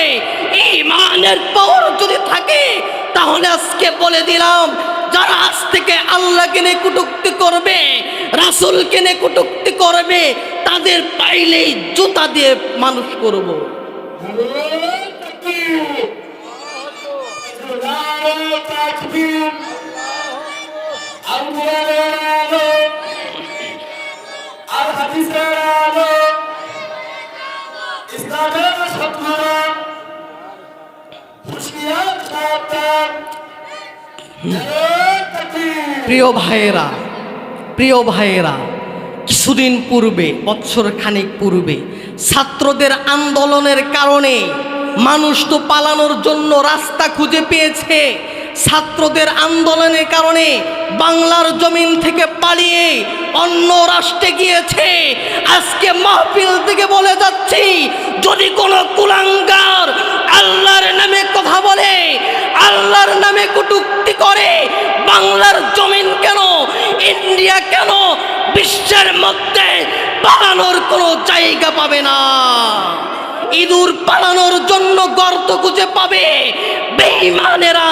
ঈমানের পাওয়ার যদি থাকে, তাহলে আজকে বলে দিলাম, যারা আজ থেকে আল্লাহকে নিয়ে কটূক্তি করবে, রাসূলকে নিয়ে কটূক্তি করবে, তাদের পাইলেই জুতা দিয়ে মানুষ করব। প্রিয় ভাইয়েরা, প্রিয় ভাইয়েরা, কিছুদিন পূর্বে, বছর খানিক পূর্বে ছাত্রদের আন্দোলনের কারণে মানুষ তো পালানোর জন্য রাস্তা খুঁজে পেয়েছে। ছাত্রদের আন্দোলনের কারণে বাংলার জমিন থেকে পালিয়ে অন্য রাষ্ট্রে গিয়েছে। আজকে মাহফিল থেকে বলে যাচ্ছি, যদি কোনো কুলাঙ্গার আল্লাহর নামে কথা বলে, আল্লাহর নামে কটূক্তি করে, বাংলার জমিন কেন, ইন্ডিয়া কেন, বিশ্বের মধ্যে পালানোর কোনো জায়গা পাবে না। ইঁদুর পালানোর জন্য গর্ত খুঁজে পাবে, বেঈমানেরা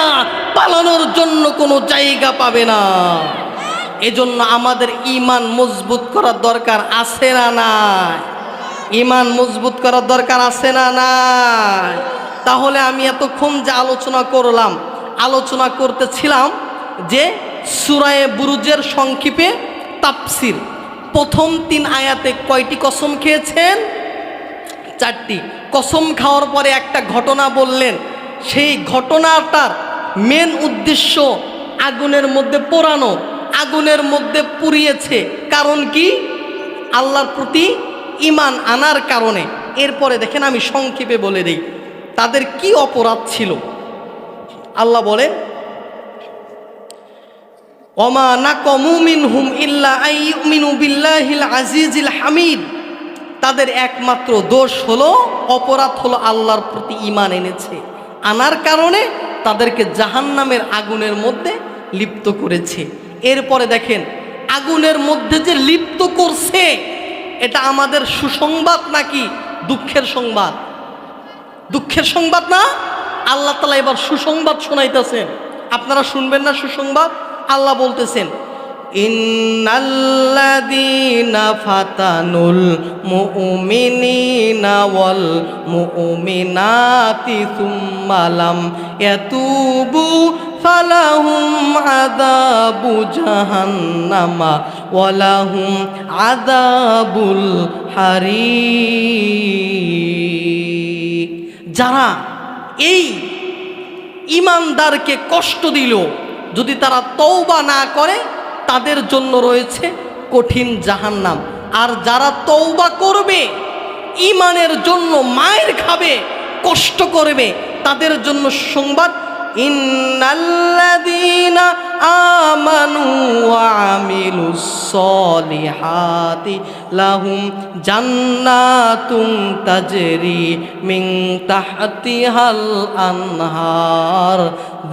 পালানোর জন্য কোনো জায়গা পাবে না। এজন্য আমাদের ঈমান মজবুত করার দরকার আছে না নাই? ঈমান মজবুত করার দরকার আছে না নাই? তাহলে আমি এতক্ষণ যে আলোচনা করলাম, আলোচনা করতেছিলাম যে সূরা বুরুজের সংক্ষেপে তাফসীর। প্রথম 3 আয়াতে কয়টি কসম খেয়েছেন? 4টি। কসম খাওয়ার পরে একটা ঘটনা বললেন, সেই ঘটনাটার মেন উদ্দেশ্য আগুনের মধ্যে পোড়ানো, আগুনের মধ্যে পুড়িয়েছে। কারণ কি? আল্লাহর প্রতি ঈমান আনার কারণে। এরপরে দেখেন, আমি সংক্ষেপে বলে দিই তাদের কি অপরাধ ছিল। আল্লাহ বলেন, ওমা নাকমু মিনহুম ইল্লা আইয়ুমিনু বিল্লাহিল আজিজিল হামিদ। তাদের একমাত্র দোষ হলো, অপরাধ হলো আল্লাহর প্রতি ঈমান এনেছে। আনার কারণে তাদেরকে জাহান্নামের আগুনের মধ্যে লিপ্ত করেছে। এরপরে দেখেন, আগুনের মধ্যে যে লিপ্ত করছে, এটা আমাদের সুসংবাদ নাকি দুঃখের সংবাদ? দুঃখের সংবাদ না? আল্লাহ তাআলা এবার সুসংবাদ শোনাইতেছেন। আপনারা শুনবেন না সুসংবাদ? আল্লাহ বলতেছেন, ইন্নাল্লাযীনা ফাতানুল মুমিনিনা ওয়াল মুমিনাতি সুম্মা লাম ইয়াতুবু ফালাহুম আযাবু জাহান্নামা ওয়া লাহুম আযাবুল হারিক। যারা এই ঈমানদারকে কষ্ট দিল, যদি তারা তওবা না করে, তাদের জন্য রয়েছে কঠিন জাহান্নাম। আর যারা তওবা করবে, ঈমানের জন্য মায়ের খাবে, কষ্ট করবে, তাদের জন্য সংবাদ, ইন্নাল্লাযীনা আমানু ওয়া আমিলুস সলিহাতি লাহুম জান্নাতুন তাজরি মিন তাহতিহাল আনহার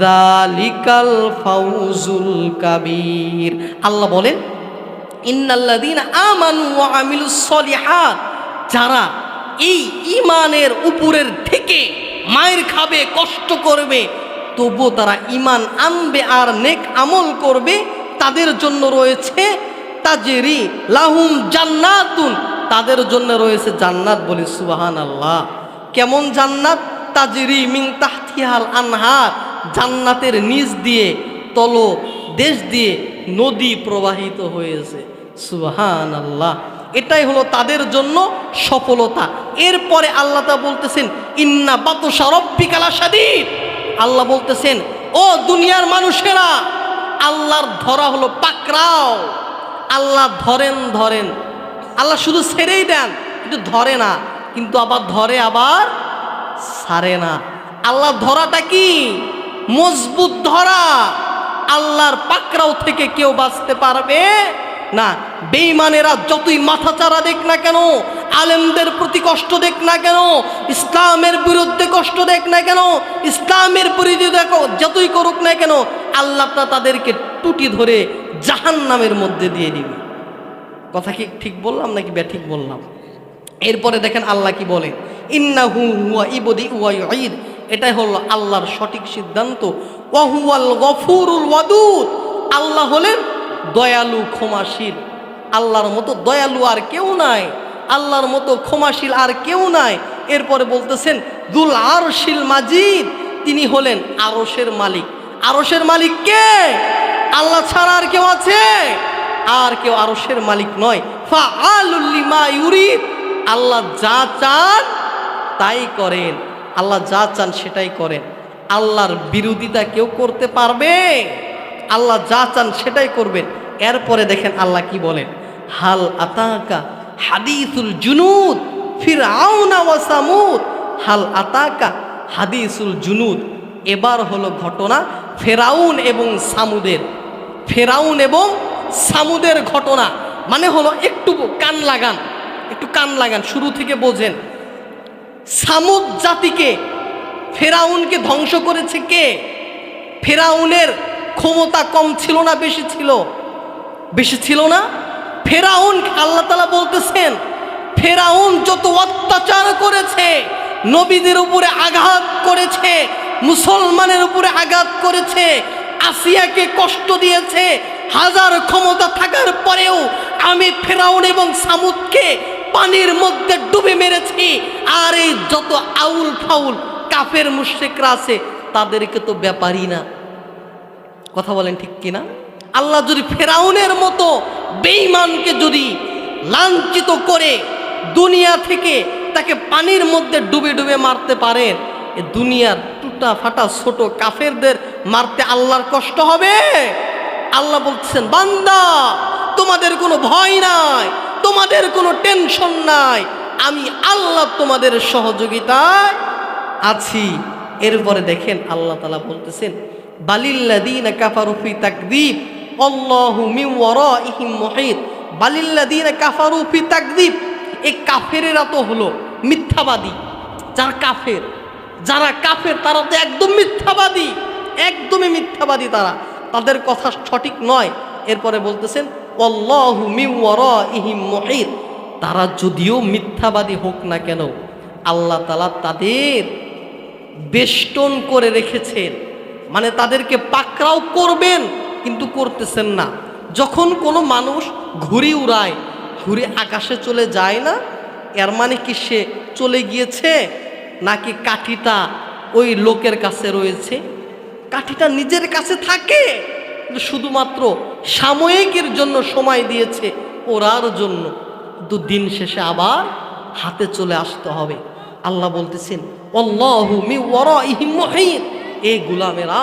যালিকাল ফাউজুল কাবীর। আল্লাহ বলেন, ইন্নাল্লাযীনা আমানু ওয়া আমিলুস সলিহাত, যারা এই ঈমানের উপরের থেকে মায়ের খাবে, কষ্ট করবে, তবু তারা ঈমান আনবে আর নেক আমল করবে, তাদের জন্য রয়েছে তাজরি লাহুম জান্নাতুন, তাদের জন্য রয়েছে জান্নাত। বলি সুবহানাল্লাহ। কেমন জান্নাত? তাজরি মিন তাহতিহাল আনহার, জান্নাতের নিচ দিয়ে, তল দেশ দিয়ে নদী প্রবাহিত হয়েছে। সুবহানাল্লাহ। এটাই হলো তাদের জন্য সফলতা। এরপরে আল্লাহ তা বলতেছেন, ইন্না বাতশা রাব্বিকা লাশাদীদ। আল্লাহ বলতেছেন, ও দুনিয়ার মানুষেরা, আল্লাহর ধরা হলো পাকড়াও। আল্লাহ ধরেন ধরেন, আল্লাহ শুধু ছেড়েই দেন, কিন্তু ধরে না, কিন্তু আবার ধরে আবার ছাড়ে না। আল্লাহ ধরাটা কি? মজবুত ধরা। আল্লাহর পাকড়াও থেকে কেউ বাঁচতে পারবে না। বেঈমানেরা যতই মাথাচাড়া দেখ না কেন, আলেমদের প্রতি কষ্ট দেখ না কেন, ইসলামের বিরুদ্ধে কষ্ট দেখ না কেন, ইসলামের বিরুদ্ধে দেখো যতই করুক না কেন, আল্লাহ তাদেরকে টুটি ধরে জাহান্নামের মধ্যে দিয়ে দিবে। কথা কি ঠিক বললাম নাকি ব্যাঠিক বললাম? এরপরে দেখেন আল্লাহ কি বলেন, ইন্নাহু হুয়া ইবদি ওয়া ইউঈদ। এটাই হলো আল্লাহর সঠিক সিদ্ধান্ত। ওয়া হুয়াল গফুরুল ওয়াদুদ। আল্লাহ হলেন দয়ালু, ক্ষমাশীল। আল্লাহর মতো দয়ালু আর কেউ নাই, আল্লাহর মতো ক্ষমাশীল আর কেউ নাই। এরপরে বলতেছেন দুল আরশিল মাজিদ। তিনি হলেন আরশের মালিক। আরশের মালিক কে? আল্লাহ ছাড়া আর কেউ আছে? আর কেউ আরশের মালিক নয়। ফাআলুল লিমা ইউরিদ। আল্লাহ যা চান তাই করেন, আল্লাহ যা চান সেটাই করেন। আল্লাহর বিরোধিতা কেউ করতে পারবে? আল্লাহ যা চান সেটাই করবেন। এরপরে দেখেন আল্লাহ কি বলেন, হাল আতাকা হাদিসুল জুনুদ ফিরআউনা ওয়া সামুদ। হাল আতাকা হাদিসুল জুনুদ। এবার হলো ঘটনা ফেরাউন এবং সামুদের। ফেরাউন এবং সামুদের ঘটনা মানে হলো, একটু কান লাগান, একটু কান লাগান, শুরু থেকে বোঝেন। সামুদ জাতিকে, ফেরাউনকে ধ্বংস করেছে কে? ফেরাউনের ক্ষমতা কম ছিল না বেশি ছিল? বেশি ছিল না? ফেরাউন, আল্লাহ তাআলা বলতেছেন ফেরাউন যত অত্যাচার করেছে, নবীদের উপরে আঘাত করেছে, মুসলমানের উপরে আঘাত করেছে, আসিয়াকে কষ্ট দিয়েছে, হাজার ক্ষমতা থাকার পরেও আমি ফেরাউন এবং সামুদকে পানির মধ্যে ডুবে মেরেছি। আর এই যত আউল ফাউল কাফের মুশরিকরা আছে তাদেরকে তো ব্যাপারই না। কথা বলেন ঠিক কিনা? আল্লাহ যদি ফেরাউনের মতো বেঈমানকে যদি লাঞ্ছিত করে দুনিয়া থেকে তাকে পানির মধ্যে ডুবে ডুবে মারতে পারেন, এ দুনিয়ার টুটা ফাটা ছোট কাফেরদের মারতে আল্লাহর কষ্ট হবে? আল্লাহ বলছেন বান্দা তোমাদের কোনো ভয় নাই, তোমাদের কোনো টেনশন নাই, আমি আল্লাহ তোমাদের সহযোগিতায় আছি। এরপরে দেখেন আল্লাহ তাআলা বলতেছেন বালিল্লাযীনা কাফারু ফি তাকযীব আল্লাহু মিন ওয়ারাইহিম মুহীত। বালিল্লাযীনা কাফারু ফি তাকযীব। এই কাফেরেরা তো হলো মিথ্যাবাদী। যারা কাফের, যারা কাফের তারা তো একদম মিথ্যাবাদী, একদমই মিথ্যাবাদী তারা, তাদের কথা সঠিক নয়। এরপরে বলতেছেন আল্লাহু মিন ওয়ারাইহিম মুহীত। তারা যদিও মিথ্যাবাদী হোক না কেন, আল্লাহ তাআলা তাদের বেষ্টন করে রেখেছেন, মানে তাদেরকে পাকড়াও করবেন কিন্তু করতেছেন না। যখন কোনো মানুষ ঘুড়ি উড়ায়, ঘুড়ি আকাশে চলে যায় না, এর মানে কি সে চলে গিয়েছে নাকি কাঠিটা ওই লোকের কাছে রয়েছে? কাঠিটা নিজের কাছে থাকে, শুধুমাত্র সাময়িকের জন্য সময় দিয়েছে ওরার জন্য, কিন্তু দিন শেষে আবার হাতে চলে আসতে হবে। আল্লাহ বলতেছেন আল্লাহু মিন ওয়ারাইহিম মুহীত। এই গোলামেরা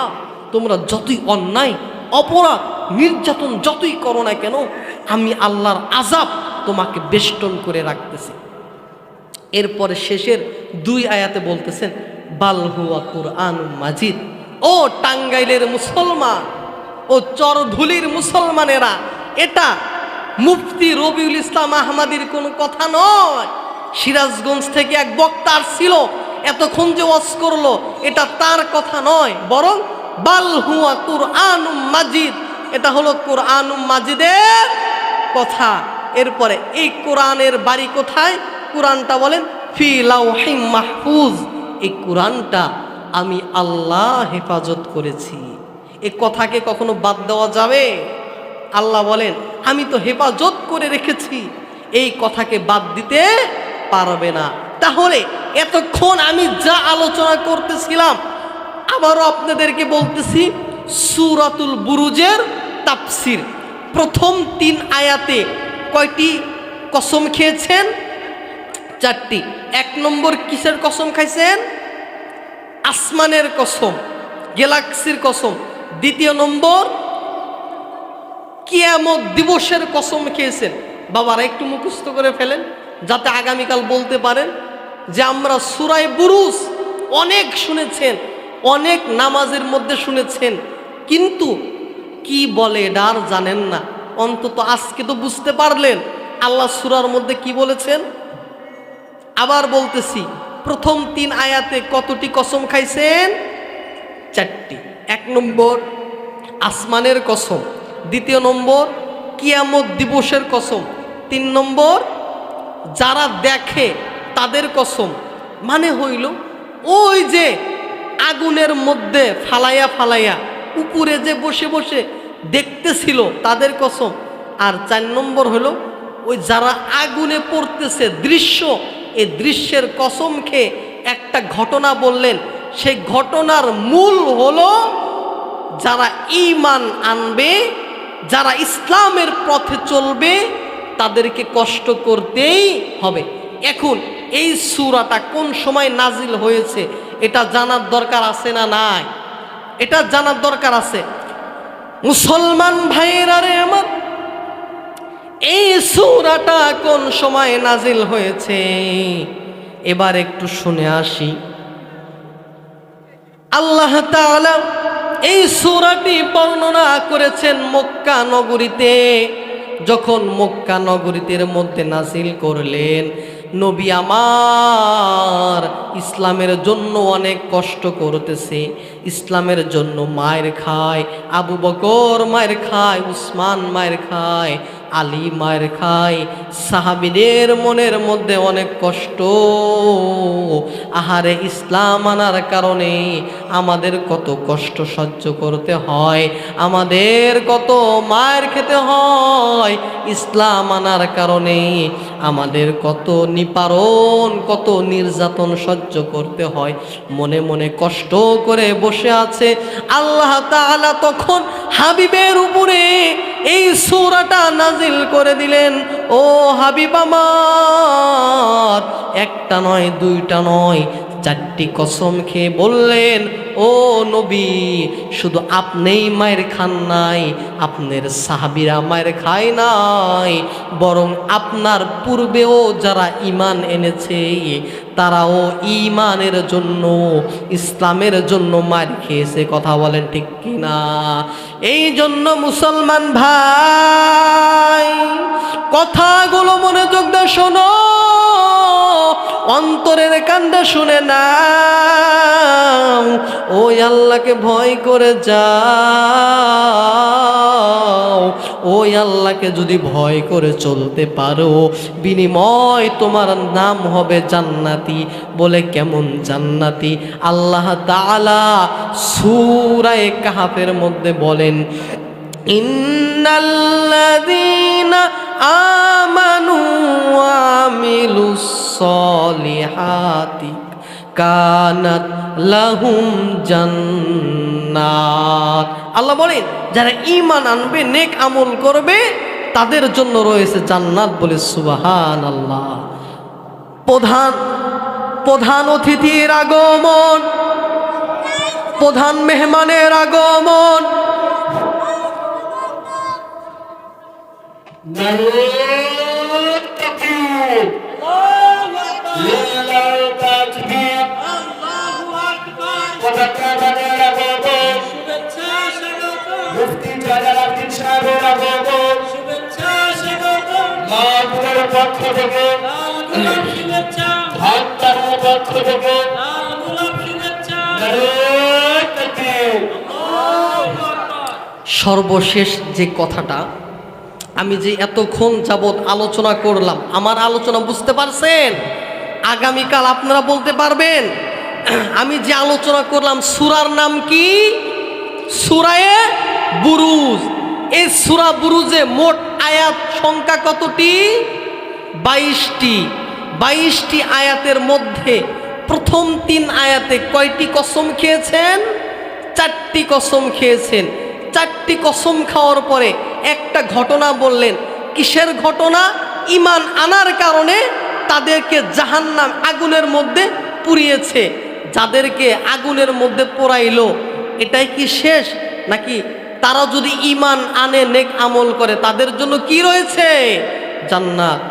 তোমরা যতই অন্যায় অপরাধ নির্যাতন যতই করো না কেন, আমি আল্লাহর আযাব তোমাকে বেষ্টন করে রাখতেছি। এরপরে শেষের 2 আয়াতে বলতেছেন বাল হুয়া কুরআনুম মাজিদ। ও টাঙ্গাইলের মুসলমান, ও চরধুলির মুসলমানেরা, এটা মুফতি রবিউল ইসলাম আহমদীর কোনো কথা নয়। সিরাজগঞ্জ থেকে এক বক্তা ছিল, এতক্ষণ যে ওয়াজ করলো, এটা তার কথা নয়, বরং বাল হুয়া কুরআনুম মাজিদ, এটা হলো কুরআনুম মাজিদের কথা। এরপরে এই কোরআনের বাড়ি কোথায়? কোরআনটা বলেন ফি লাওহিম মাহফুজ। এই কোরআনটা আমি আল্লাহ হেফাজত করেছি। এই কথাকে কখনো বাদ দেওয়া যাবে? আল্লাহ বলেন আমি তো হেফাজত করে রেখেছি, এই কথাকে বাদ দিতে পারবে না। তাহলে এতক্ষণ আমি যা আলোচনা করতেছিলাম আবারও আপনাদেরকে বলতেছি, সূরাতুল বুরুজের তাফসীর প্রথম 3 আয়াতে কয়টি কসম খেয়েছেন? 4টি। 1 নম্বর কিসের কসম খাইছেন? আসমানের কসম। গ্যালাক্সির কসম। দ্বিতীয় নম্বর কিয়ামত দিবসের কসম খেয়েছেন। বাবারা একটু মুখস্থ করে ফেলেন যাতে আগামীকাল বলতে পারেন যে আমরা সূরা বুরুজ অনেক শুনেছেন, অনেক নামাজের মধ্যে শুনেছেন, কিন্তু কি বলে এটা আর জানেন না। অন্তত আজকে তো বুঝতে পারলেন আল্লাহ সূরার মধ্যে কি বলেছেন। আবার বলতেছি, প্রথম 3 আয়াতে কতটি কসম খাইছেন? 4টি। 1 নম্বর আসমানের কসম, 2 নম্বর কিয়ামত দিবসের কসম, 3 নম্বর যারা দেখে তাদের কসম। মানে হইল ওই যে আগুনের মধ্যে ফালাইয়া ফালাইয়া উপরে যে বসে বসে দেখতেছিল তাদের কসম। আর 4 নম্বর হলো ওই যারা আগুনে পড়তেছে দৃশ্য, এই দৃশ্যের কসম খেয়ে একটা ঘটনা বললেন। সেই ঘটনার মূল হলো যারা ঈমান আনবে, যারা ইসলামের পথে চলবে তাদেরকে কষ্ট করতেই হবে। এখন এই সূরাটা কোন সময় নাজিল হয়েছে এটা জানার দরকার আছে না নাই? এটা জানার দরকার আছে। মুসলমান ভাইয়েরা রে আমার, এই সূরাটা কোন সময় নাজিল হয়েছে এবার একটু শুনে আসি। আল্লাহ তাআলা এই সূরাটি বর্ণনা করেছেন মক্কা নগরীতে। যখন মক্কা নগরীর মধ্যে নাজিল করলেন, নবী আমার ইসলামের জন্য অনেক কষ্ট করতেছে, ইসলামের জন্য মায়ের খায়, আবু বকর মায়ের খায়, উসমান মায়ের খায়, আলী মায়ের খায়। সাহাবীদের মনের মধ্যে অনেক কষ্ট। আহারে, ইসলাম আনার কারণে আমাদের কত কষ্ট সহ্য করতে হয়, আমাদের কত মায়ের খেতে হয়, ইসলাম আনার কারণে আমাদের কত নিপারণ, কত নির্যাতন সহ্য করতে হয়। মনে মনে কষ্ট করে বসে আছে। আল্লাহ তাআলা তখন হাবিবের উপরে এই সূরাটা নাজিল করে দিলেন। ও হাবিব আমার, একটা নয়, দুইটা নয়, 4টি কসম খেয়ে বললেন, ও নবী, শুধু আপনিই মায়ের খান নাই, আপনার সাহাবীরা মায়ের খায় নাই, বরং আপনার পূর্বেও যারা ঈমান এনেছে তারাও ঈমানের জন্য, ইসলামের জন্য মার খেয়েছে। কথা বলেন ঠিক কিনা? এই জন্য মুসলমান ভাই, কথাগুলো মনোযোগ দিয়ে শোনো, অন্তরের কান্দে শুনে নাও। ওই আল্লাহকে ভয় করে যাও। ওই আল্লাহকে যদি ভয় করে চলতে পারো, বিনিময় তোমার নাম হবে জান্নাতি। বলে কেমন জান্নাতি? আল্লাহ তাআলা সূরা কাহফের মধ্যে বলেন, ইন্নাল্লাযীনা আমানু ওয়া আমিলুস সলিহাতি কানাত লাহুম জান্নাত। আল্লাহ বলেন, যারা ঈমান আনবে, নেক আমল করবে, তাদের জন্য রয়েছে জান্নাত। বলে সুবহানাল্লাহ। প্রধান অতিথির আগমন, প্রধান মেহমানের আগমন। সর্বশেষ যে কথাটা আমি যে এতক্ষণ যাবৎ আলোচনা করলাম, আমার আলোচনা বুঝতে পারছেন? আগামীকাল আপনারা বলতে পারবেন আমি যে আলোচনা করলাম সূরার নাম কি? সূরা বুরুজ। এই সূরা বুরুজে মোট আয়াত সংখ্যা কতটি? 22টি। 22টি আয়াতের মধ্যে প্রথম 3 আয়াতে কয়টি কসম খেয়েছেন? 4টি কসম খেয়েছেন। 4টি কসম খাওয়ার পরে একটা ঘটনা বললেন। কিসের ঘটনা? ঈমান আনার কারণে তাদেরকে জাহান্নাম, আগুনের মধ্যে পুড়িয়েছে। যাদেরকে আগুনের মধ্যে পোড়াইলো এটাই কি শেষ? নাকি তারা যদি ঈমান আনে, নেক আমল করে, তাদের জন্য কি রয়েছে? জান্নাত।